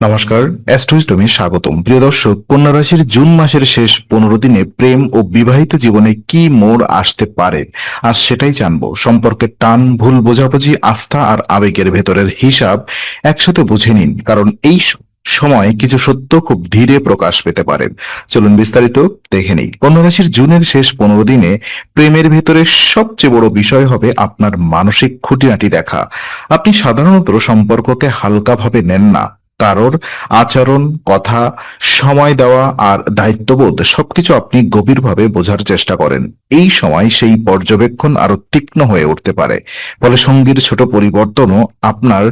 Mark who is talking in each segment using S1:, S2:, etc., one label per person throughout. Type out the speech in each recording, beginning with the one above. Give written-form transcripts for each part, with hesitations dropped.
S1: নমস্কার, অ্যাস্ট্রোইস্টমে স্বাগতম। প্রিয় দর্শক, কন্যা রাশির জুন মাসের শেষ 15 দিনে প্রেম ও বিবাহিত জীবনে কি মোড় আসতে পারে, আজ সেটাই জানবো। সম্পর্কের টান, ভুল বোঝাবুঝি, আস্থা আর আবেগের ভেতরের হিসাব একসাথে বুঝে নিন, কারণ এই সময় কিছু সত্য খুব ধীরে প্রকাশ পেতে পারে। চলুন বিস্তারিত দেখে নিই। কন্যা রাশির জুনের শেষ 15 দিনে প্রেমের ভেতরে সবচেয়ে বড় বিষয় হবে আপনার মানসিক খুঁটিনাটি দেখা। আপনি সাধারণত সম্পর্ককে হালকাভাবে নেন না। কারোর আচরণ, কথা, সময় দেওয়া আর দায়িত্ববোধ সবকিছু আপনি গভীরভাবে বোঝার চেষ্টা করেন। এই সময় সেই পর্যবেক্ষণ আরো তীক্ষ্ণ হয়ে উঠতে পারে। ফলে সঙ্গীর ছোট পরিবর্তনও আপনার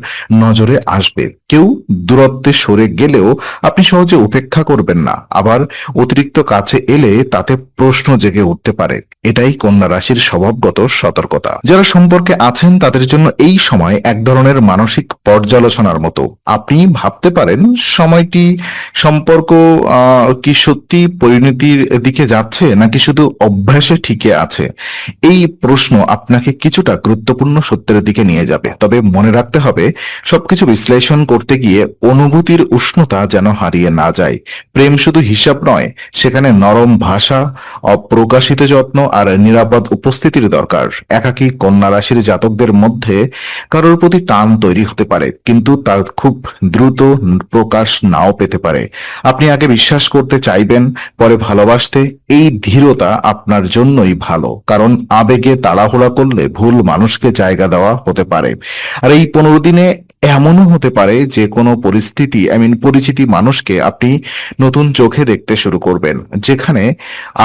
S1: নজরে আসবে। কেউ দূরত্বে সরে গেলেও আপনি সহজে উপেক্ষা করবেন না। আবার অতিরিক্ত কাছে এলে তাতে প্রশ্ন জেগে উঠতে পারে। এটাই কন্যা রাশির স্বভাবগত সতর্কতা। যারা সম্পর্কে আছেন তাদের জন্য এই সময় এক ধরনের মানসিক পর্যালোচনার মতো। আপনি ভাবতে পারেন সময়টি সম্পর্ক কি সত্যি পরিণতির দিকে যাচ্ছে নাকি শুধু অভ্যাসে ঠিকই আছে। এই প্রশ্ন আপনাকে কিছুটা গুরুত্বপূর্ণ সত্যের দিকে নিয়ে যাবে। তবে মনে রাখতে হবে, সবকিছু বিশ্লেষণ করতে গিয়ে অনুভূতির উষ্ণতা যেন হারিয়ে না যায়। প্রেম শুধু হিসাব নয়, সেখানে নরম ভাষা, অপ্রকাশিত যত্ন আর নিরাপদ উপস্থিতির দরকার। একাকী কন্যা রাশির জাতকদের মধ্যে কারোর প্রতি টান তৈরি হতে পারে, কিন্তু তা খুব দ্রুত প্রকাশ নাও পেতে পারে। আপনি আগে বিশ্বাস করতে চাইবেন, পরে ভালোবাসতে। এই ধীরতা আপনার জন্যই ভালো, কারণ আবেগে তাড়াহুড়া করলে ভুল মানুষকে জায়গা দেওয়া হতে পারে। আর এই 15 দিনে এমনও হতে পারে যে কোনো পরিচিতি মানুষকে আপনি নতুন চোখে দেখতে শুরু করবেন, যেখানে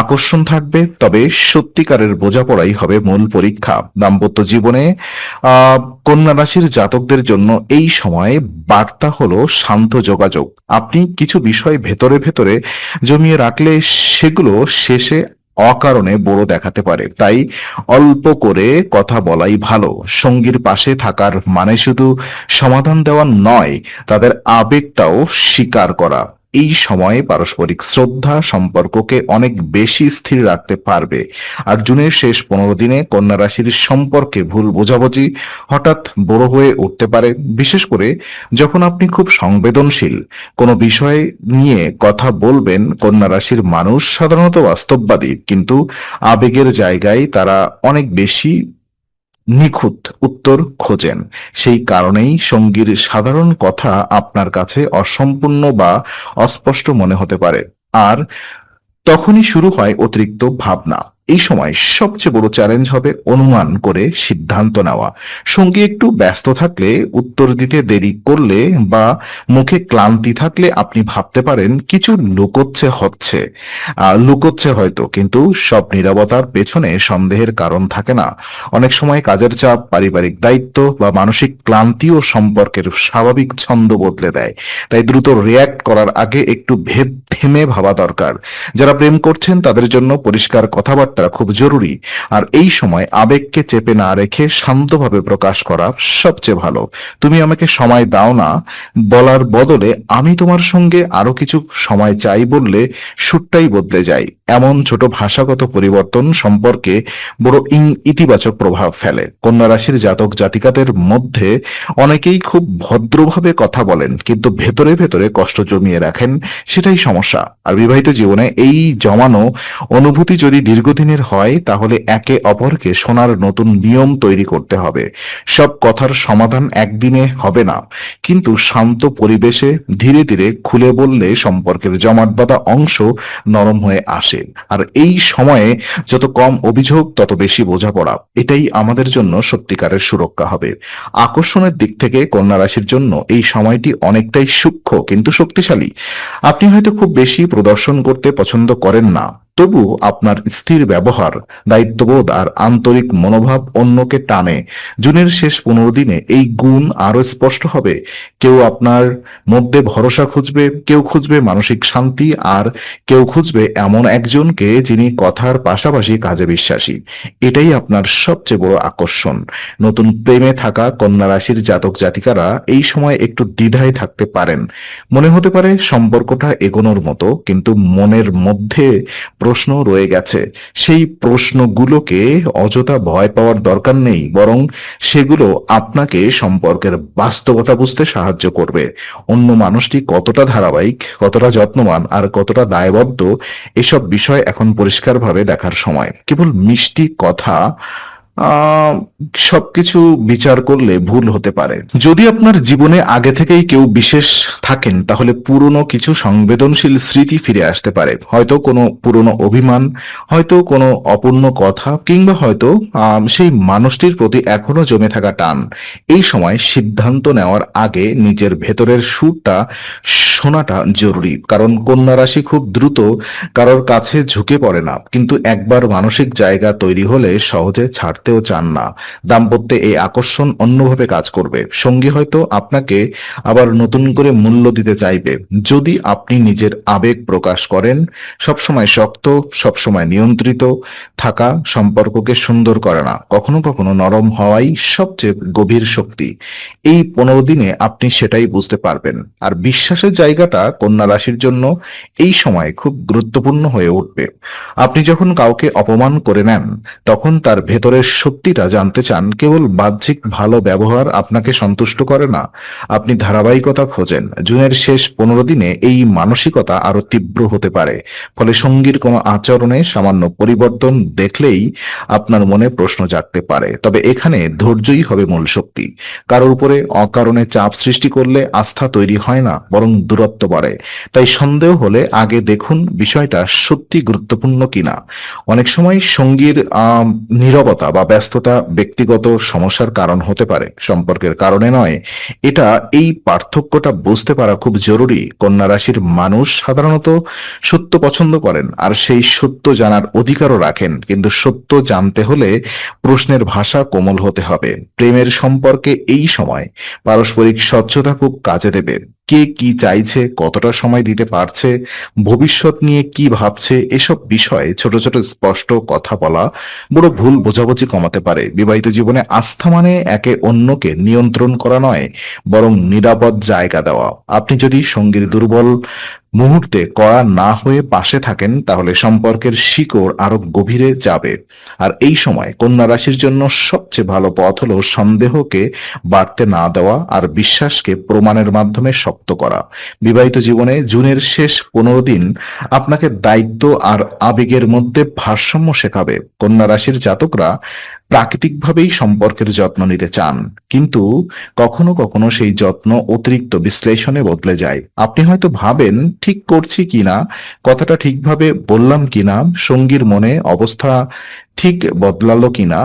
S1: আকর্ষণ থাকবে, তবে সত্যিকারের বোঝাপড়াই হবে মূল পরীক্ষা। দাম্পত্য জীবনে আহ কন্যা রাশির জাতকদের জন্য এই সময়ে বার্তা হলো শান্ত যোগাযোগ। আপনি কিছু বিষয় ভেতরে ভেতরে জমিয়ে রাখলে সেগুলো শেষে অকারণে বড় দেখাতে পারে। তাই অল্প করে কথা বলাই ভালো। সঙ্গীর পাশে থাকার মানে শুধু সমাধান দেওয়া নয়, তাদের আবেগটাও স্বীকার করা। এই সময়ে পারস্পরিক শ্রদ্ধা সম্পর্ককে অনেক বেশি স্থির রাখতে পারবে। আর জুনের শেষ 15 দিনে কন্যা রাশির সম্পর্কে ভুল বোঝাবুঝি হঠাৎ বড় হয়ে উঠতে পারে, বিশেষ করে যখন আপনি খুব সংবেদনশীল কোনো বিষয় নিয়ে কথা বলবেন। কন্যা রাশির মানুষ সাধারণত বাস্তববাদী, কিন্তু আবেগের জায়গায় তারা অনেক বেশি নিখুঁত উত্তর খোঁজেন। সেই কারণেই সঙ্গীর সাধারণ কথা আপনার কাছে অসম্পূর্ণ বা অস্পষ্ট মনে হতে পারে। আর তখনই শুরু হয় অতিরিক্ত ভাবনা। এই সময় সবচেয়ে বড় চ্যালেঞ্জ হবে অনুমান করে সিদ্ধান্ত নেওয়া। সঙ্গী একটু ব্যস্ত থাকলে, উত্তর দিতে দেরি করলে বা মুখে ক্লান্তি থাকলে আপনি ভাবতে পারেন কিছু লুকোচ্ছে হয়তো, কিন্তু সব নীরবতার পেছনে সন্দেহের কারণ থাকে না। অনেক সময় কাজের চাপ, পারিবারিক দায়িত্ব বা মানসিক ক্লান্তিও সম্পর্কের স্বাভাবিক ছন্দ বদলে দেয়। তাই দ্রুত রিয়্যাক্ট করার আগে একটু থেমে ভাবা দরকার। যারা প্রেম করছেন তাদের জন্য পরিষ্কার কথাবার্তা খুব জরুরি। আর এই সময় আবেগকে চেপে না রেখে শান্তভাবে প্রকাশ করা সবচেয়ে ভালো। তুমি আমাকে সময় দাও না বলার বদলে আমি তোমার সঙ্গে আরো কিছু সময় চাই বললে সুরটাই বদলে যায়। এমন ছোট ভাষাগত পরিবর্তন সম্পর্কে বড় ইতিবাচক প্রভাব ফেলে। কন্যা রাশির জাতক জাতিকাদের মধ্যে অনেকেই খুব ভদ্রভাবে কথা বলেন, কিন্তু ভেতরে ভেতরে কষ্ট জমিয়ে রাখেন। সেটাই সমস্যা। আর বিবাহিত জীবনে এই জমানো অনুভূতি যদি দীর্ঘদিনের হয়, তাহলে একে অপরকে শোনার নতুন নিয়ম তৈরি করতে হবে। সব কথার সমাধান একদিনে হবে না, কিন্তু শান্ত পরিবেশে ধীরে ধীরে খুলে বললে সম্পর্কের জমাট বাঁধা অংশ নরম হয়ে আসে। আর এই সময়ে যত কম অভিযোগ, তত বেশি বোঝাপড়া। এটাই আমাদের জন্য সত্যিকারের সুরক্ষা হবে। আকর্ষণের দিক থেকে কন্যা রাশির জন্য এই সময়টি অনেকটাই সূক্ষ্ম কিন্তু শক্তিশালী। আপনি হয়তো খুব বেশি প্রদর্শন করতে পছন্দ করেন না, তবু আপনার স্থির ব্যবহার, দায়িত্ববোধ আর আন্তরিক মনোভাব অন্যকে টানে। জুনের শেষ 15 দিনে এই গুণ আরো স্পষ্ট হবে। কেউ আপনার মধ্যে ভরসা খুঁজবে, কেউ খুঁজবে মানসিক শান্তি, আর কেউ খুঁজবে এমন একজনকে যিনি কথার পাশাপাশি কাজে বিশ্বাসী। এটাই আপনার সবচেয়ে বড় আকর্ষণ। নতুন প্রেমে থাকা কন্যা রাশির জাতক জাতিকারা এই সময় একটু দ্বিধায় থাকতে পারেন। মনে হতে পারে সম্পর্কটা এগোনোর মতো, কিন্তু মনের মধ্যে প্রশ্ন রয়ে গেছে। সেই প্রশ্নগুলোকে অযথা ভয় পাওয়ার দরকার নেই, বরং সেগুলো আপনাকে সম্পর্কের বাস্তবতা বুঝতে সাহায্য করবে। অন্য মানুষটি কতটা ধারাবাহিক, কতটা যত্নবান আর কতটা দায়বদ্ধ, এসব বিষয় এখন পরিষ্কারভাবে দেখার সময়। কেবল মিষ্টি কথা আহ সবকিছু বিচার করলে ভুল হতে পারে। যদি আপনার জীবনে আগে থেকেই কেউ বিশেষ থাকেন, তাহলে পুরনো কিছু সংবেদনশীল স্মৃতি ফিরে আসতে পারে। হয়তো কোনো পুরনো অভিমান, হয়তো কোনো অপূর্ণ কথা, কিংবা হয়তো সেই মানুষটির প্রতি এখনো জমে থাকা টান। এই সময় সিদ্ধান্ত নেওয়ার আগে নিজের ভেতরের সুরটা শোনাটা জরুরি, কারণ কন্যা রাশি খুব দ্রুত কারোর কাছে ঝুঁকে পড়ে না, কিন্তু একবার মানসিক জায়গা তৈরি হলে সহজে ছাড়তেও চান না। দাম্পত্যে এই আকর্ষণ অন্যভাবে কাজ করবে। সঙ্গী হয়তো আপনাকে আবার নতুন করে মূল্য দিতে চাইবে। যদি আপনি নিজের আবেগ প্রকাশ করেন, সবসময় শক্ত, সবসময় নিয়ন্ত্রিত থাকা সম্পর্ককে সুন্দর করে না। কখনো কখনো নরম হওয়াই সবচেয়ে গভীর শক্তি। এই 15 দিনে আপনি সেটাই বুঝতে পারবেন। আর বিশ্বাসের জায়গাটা কন্যা রাশির জন্য এই সময় খুব গুরুত্বপূর্ণ হয়ে উঠবে। আপনি যখন কাউকে অপমান করে নেন, তখন তার ভেতরের সত্যিটা জানতে চান। কেবল বাহ্যিক ভালো ব্যবহার আপনাকে সন্তুষ্ট করে না, আপনি ধারাবাহিকতা খোঁজেন। জুনের শেষ 15 দিনে এই মানসিকতা আরো তীব্র হতে পারে। ফলে সঙ্গীর কোনো আচরণে সামান্য পরিবর্তন দেখলেই আপনার মনে প্রশ্ন জাগতে পারে। তবে এখানে ধৈর্যই হবে মূল শক্তি। কারোর উপরে অকারণে চাপ সৃষ্টি করলে আস্থা তৈরি হয় না, বরং দূরত্ব বাড়ে। তাই সন্দেহ হলে আগে দেখুন বিষয়টা সত্যি গুরুত্বপূর্ণ কিনা। অনেক সময় সঙ্গীর নীরবতা বা ব্যস্ততা ব্যক্তিগত সমস্যার কারণ হতে পারে, সম্পর্কের কারণে নয়। এই পার্থক্যটা বুঝতে পারা খুব জরুরি। কন্যা রাশির মানুষ সাধারণত সত্য পছন্দ করেন, আর সেই সত্য জানার অধিকারও রাখেন। কিন্তু সত্য জানতে হলে প্রশ্নের ভাষা কোমল হতে হবে। প্রেমের সম্পর্কে এই সময় পারস্পরিক স্বচ্ছতা খুব কাজে দেবে। কে কি চাইছে, কতটা সময় দিতে পারছে, ভবিষ্যৎ নিয়ে কি ভাবছে, এসব বিষয়ে ছোট ছোট স্পষ্ট কথা বলা বড় ভুল বোঝাবুঝি কমাতে পারে। বিবাহিত জীবনে আস্থা মানে একে অন্যকে নিয়ন্ত্রণ করা নয়, বরং নিরাপদ জায়গা দেওয়া। আপনি যদি সঙ্গীর দুর্বল মুহূর্তে কড়া না হয়ে পাশে থাকেন, তাহলে সম্পর্কের শিকড় আরো গভীরে যাবে। আর এই সময় কন্যা রাশির জন্য সবচেয়ে ভালো পথ হলো সন্দেহকে বাড়তে না দেওয়া আর বিশ্বাসকে প্রমাণের মাধ্যমে শক্ত করা। বিবাহিত জীবনে জুনের শেষ 15 দিন আপনাকে দায়িত্ব আর আবেগের মধ্যে ভারসাম্য শেখাবে। কন্যা রাশির জাতকরা প্রাকৃতিকভাবেই সম্পর্কের যত্ন নিতে চান, কিন্তু কখনো কখনো সেই যত্ন অতিরিক্ত বিশ্লেষণে বদলে যায়। আপনি হয়তো ভাবেন ঠিক করছি কিনা, কথাটা ঠিকভাবে বললাম কিনা, সঙ্গীর মনে অবস্থা ঠিক বদলালো কিনা।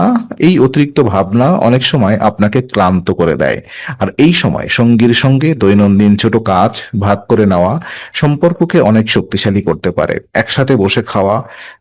S1: এই অতিরিক্ত ভাবনা অনেক সময় আপনাকে ক্লান্ত করে দেয়। আর এই সময় সঙ্গীর সঙ্গে দৈনন্দিন ছোট কাজ ভাগ করে নেওয়া সম্পর্ককে অনেক শক্তিশালী করতে পারে। একসাথে বসে খাওয়া,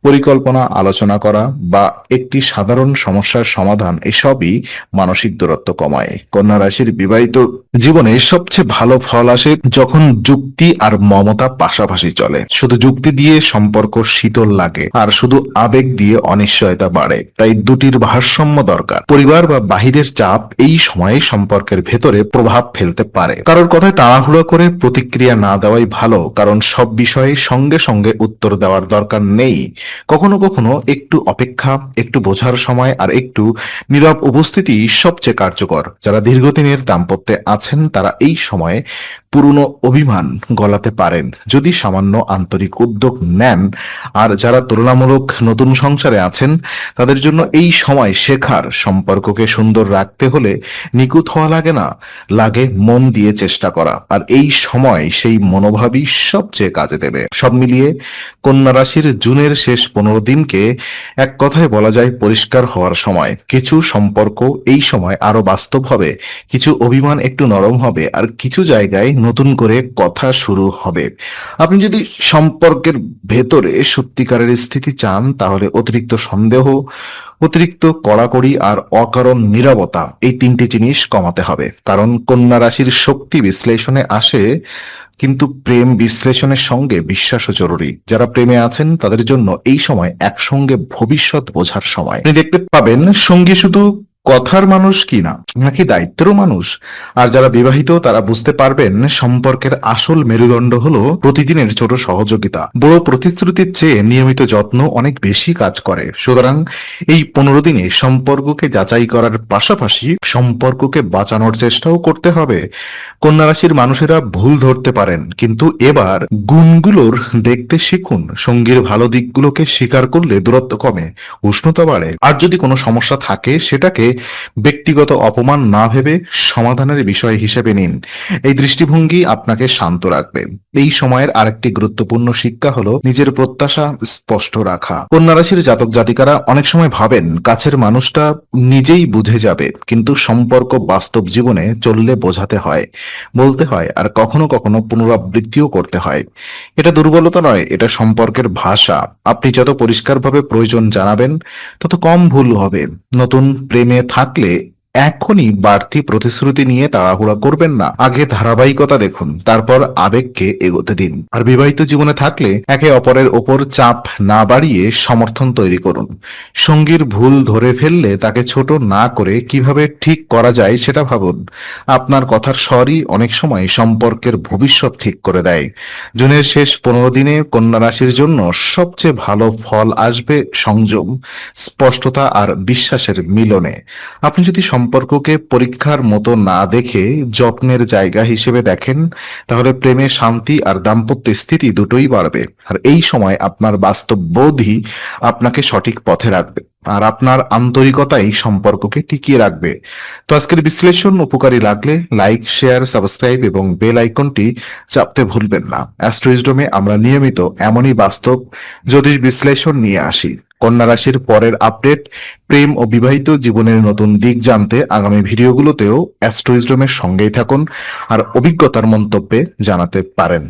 S1: পরিকল্পনা আলোচনা করা বা একটি সাধারণ সমস্যার সমাধান, এসবই মানসিক দূরত্ব কমায়। কন্যা রাশির বিবাহিত জীবনে সবচেয়ে ভালো ফল আসে যখন যুক্তি আর মমতা পাশাপাশি চলে। শুধু যুক্তি দিয়ে সম্পর্ক শীতল লাগে, আর শুধু আবেগ দিয়ে অনিশ্চয়তা বাড়ে। তাই দুটির ভারসাম্য দরকার। পরিবার বা বাহিরের চাপ এই সময়ে সম্পর্কের ভেতরে প্রভাব ফেলতে পারে। কারোর কথায় তাড়াহুড়ো করে প্রতিক্রিয়া না দেওয়াই ভালো, কারণ সব বিষয়ে সঙ্গে সঙ্গে উত্তর দেওয়ার দরকার নেই। কখনো কখনো একটু অপেক্ষা, একটু বোঝার সময় আর একটু নীরব উপস্থিতি সবচেয়ে কার্যকর। যারা দীর্ঘদিনের দাম্পত্যে আছেন, তারা এই সময়ে পুরনো অভিমান গলাতে পারেন যদি সামান্য আন্তরিক উদ্যোগ নেন। আর যারা তুলনামূলক নতুন সংসারে আছেন, তাদের জন্য এই সময় শেখার সম্পর্ককে সুন্দর রাখতে হলে নিখুঁত হওয়া লাগে না, লাগে মন দিয়ে চেষ্টা করা। আর এই সময় সেই মনোভাবই সবচেয়ে কাজে দেবে। সব মিলিয়ে কন্যা রাশির জুনের শেষ 15 দিনকে এক কথায় বলা যায় পরিষ্কার হওয়ার সময়। কিছু সম্পর্ক এই সময় আরো বাস্তব হবে, কিছু অভিমান একটু নরম হবে, আর কিছু জায়গায় নতুন করে কথা শুরু হবে। আপনি যদি সম্পর্কের ভেতরে সত্যিকারের স্থিতি চান, তাহলে অতিরিক্ত সন্দেহ, অতিরিক্ত কড়াকড়ি আর অকারণ নীরবতা, এই তিনটি জিনিস কমাতে হবে। কারণ কন্যা রাশির শক্তি বিশ্লেষণে আসে, কিন্তু প্রেম বিশ্লেষণের সঙ্গে বিশ্বাসও জরুরি। যারা প্রেমে আছেন, তাদের জন্য এই সময় একসঙ্গে ভবিষ্যৎ বোঝার সময়। আপনি দেখতে পাবেন সঙ্গী শুধু কথার মানুষ কি না, নাকি দায়িত্বেরও মানুষ? আর যারা বিবাহিত তারা বুঝতে পারবেন সম্পর্কের আসল মেরুদণ্ড হলো প্রতিদিনের ছোট সহযোগিতা। বড় প্রতিশ্রুতির চেয়ে নিয়মিত যত্ন অনেক বেশি কাজ করে। সুতরাং এই 15 দিনে সম্পর্ককে যাচাই করার পাশাপাশি সম্পর্ককে বাঁচানোর চেষ্টাও করতে হবে। কন্যা রাশির মানুষেরা ভুল ধরতে পারেন, কিন্তু এবার গুণগুলোর দেখতে শিখুন। সঙ্গীর ভালো দিকগুলোকে স্বীকার করলে দূরত্ব কমে, উষ্ণতা বাড়ে। আর যদি কোনো সমস্যা থাকে সেটাকে ব্যক্তিগত অপমান না ভেবে সমাধানের বিষয় হিসেবে নিন। এই দৃষ্টিভঙ্গি আপনাকে শান্ত রাখবে। এই সময়ের আরেকটি গুরুত্বপূর্ণ শিক্ষা হলো নিজের প্রত্যাশা স্পষ্ট রাখা। কন্যা রাশির জাতক জাতিকারা অনেক সময় ভাবেন কাছের মানুষটা নিজেই বুঝে যাবে, কিন্তু সম্পর্ক বাস্তব জীবনে চললে বোঝাতে হয়, বলতে হয়, আর কখনো কখনো পুনরাবৃত্তিও করতে হয়। এটা দুর্বলতা নয়, এটা সম্পর্কের ভাষা। আপনি যত পরিষ্কারভাবে প্রয়োজন জানাবেন তত কম ভুল হবে। নতুন প্রেমে থাকলে এখনই বাড়তি প্রতিশ্রুতি নিয়ে তাড়াহুড়া করবেন না। আগে ধারাবাহিকতা দেখুন, তারপর আবেগকে এগোতে দিন। আর বিবাহিত জীবনে থাকলে একে অপরের ওপর চাপ না বাড়িয়ে সমর্থন তৈরি করুন। সঙ্গীর ভুল ধরে ফেললে তাকে ছোট না করে কিভাবে ঠিক করা যায় সেটা ভাবুন। আপনার কথার স্বরই অনেক সময় সম্পর্কের ভবিষ্যৎ ঠিক করে দেয়। জুনের শেষ 15 দিনে কন্যা রাশির জন্য সবচেয়ে ভালো ফল আসবে সংযম, স্পষ্টতা আর বিশ্বাসের মিলনে। আপনি যদি সম্পর্ককে পরীক্ষার মতো না দেখে যত্নের জায়গা হিসেবে দেখেন, তাহলে প্রেমে শান্তি আর দাম্পত্য স্থিতি দুটোই বাড়বে। আর এই সময় আপনার বাস্তব বোধই আপনাকে সঠিক পথে রাখবে, আর আপনার আন্তরিকতাই সম্পর্ককে টিকিয়ে রাখবে। তো আজকের বিশ্লেষণ উপকারী লাগলে লাইক, শেয়ার, সাবস্ক্রাইব এবং বেল আইকনটি চাপতে ভুলবেন না। অ্যাস্ট্রোইজডমে আমরা নিয়মিত এমনই বাস্তব জ্যোতিষ বিশ্লেষণ নিয়ে আসি। কন্যা রাশির পরের আপডেট, প্রেম ও বিবাহিত জীবনের নতুন দিক জানতে আগামী ভিডিওগুলোতেও অ্যাস্ট্রোইজডমের সঙ্গেই থাকুন আর অভিজ্ঞতার মন্তব্যে জানাতে পারেন।